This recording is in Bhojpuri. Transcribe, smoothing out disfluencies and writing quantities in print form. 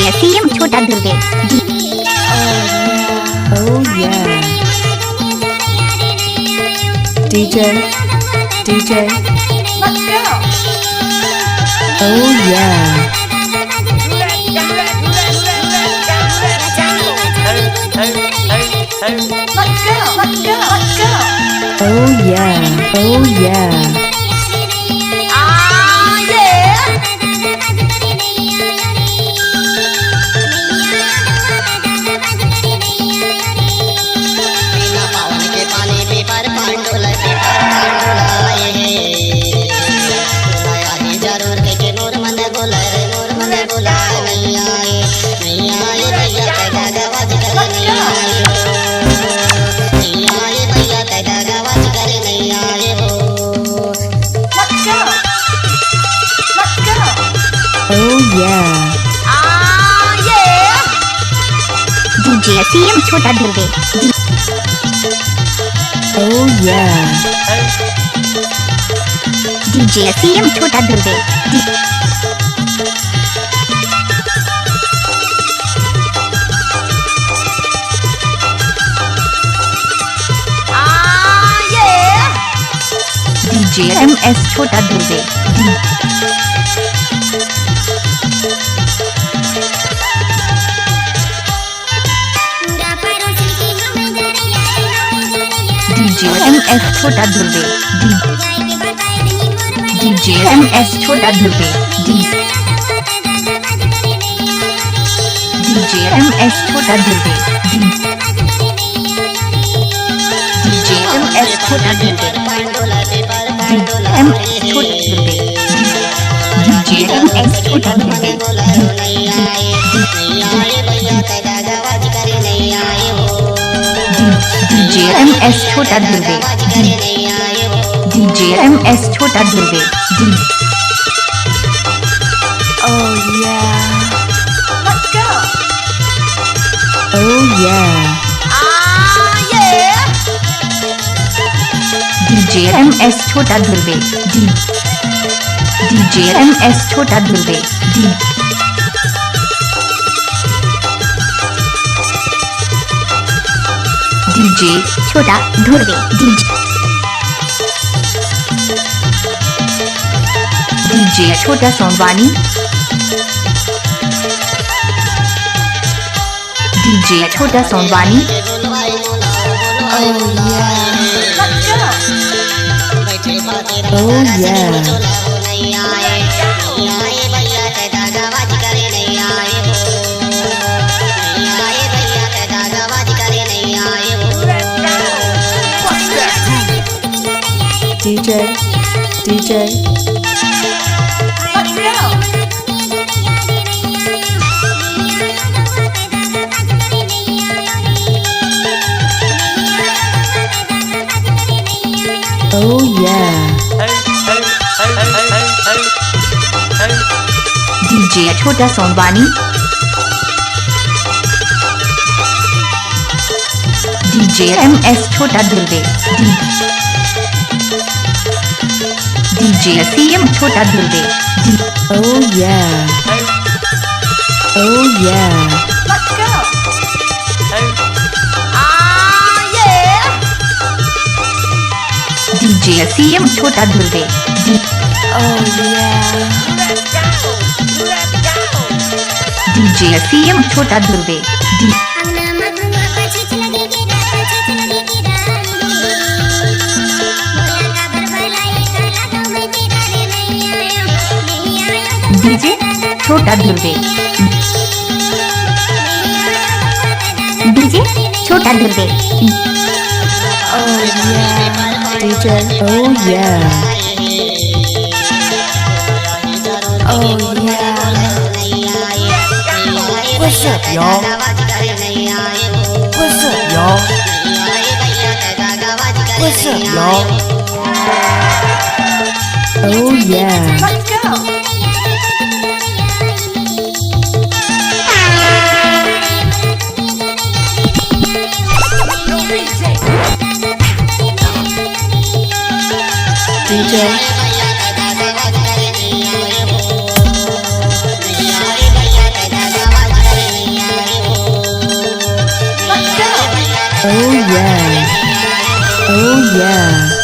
डीजे सीएम छोटा दुर्गे। Oh yeah. DJ. Let's go. Oh yeah. Let's go. Oh yeah. Oh yeah. Ah yeah. बिना पावन के पानी पेपर पांडुला आए बुलाया ही जरूर के नूर मन बुलाए नहीं आए भैया तेरा गवाज कर नहीं आए भैया तेरा गवाज कर नहीं आए हो। Let's go. Let's go. Oh yeah. Ah yeah. DJ CM छोटा दुर्गे। Oh yeah. डीजे सीएम छोटा दुर्गे। Ah yeah. डीजे एमएस छोटा दुर्गे। डीजे एमएस छोटा दुर्गे। डीजे एमएस छोटा दुर्गे। डीजे एमएस छोटा दुर्गे। डीजे एमएस छोटा दुर्गे। पांडुला पेपर पांडुला एमएस छोटा दुर्गे। डीजे एमएस छोटा दुर्गे। नहीं आए भैया तेरा गवाज कर नहीं आए हो। डीजे एमएस छोटा दुर्गे। नहीं आए हो। डीजे एमएस छोटा दुर्गे। Oh yeah. Let's go. Oh yeah. Ah yeah. DJ MS छोटा दुर्गे। डीजे एमएस छोटा दुर्गे। डीजे छोटा दुर्गे। डीजे छोटा सोमवानी। डीजे छोटा सोमवानी। Oh yeah. नहीं आए भैया तेरा गवाज करे नहीं आए हो। नहीं आए भैया तेरा गवाज करे नहीं आए हो। DJ. Let's go. Oh yeah. DJ छोटा सोमवानी। डीजे एमएस छोटा दुर्गे। डीजे सीएम छोटा दुर्गे। Oh yeah. Oh yeah. Let's go. Ah yeah. DJ CM छोटा दुर्गे। Oh yeah. डीजे सीएम छोटा दुर्गे। डीजे छोटा दुर्गे। डीजे छोटा दुर्गे। Oh yeah. DJ. Oh yeah. Oh yeah. What's up, y'all? What's up, y'all? What's up, y'all? Oh yeah. Let's go. DJ. Oh yeah.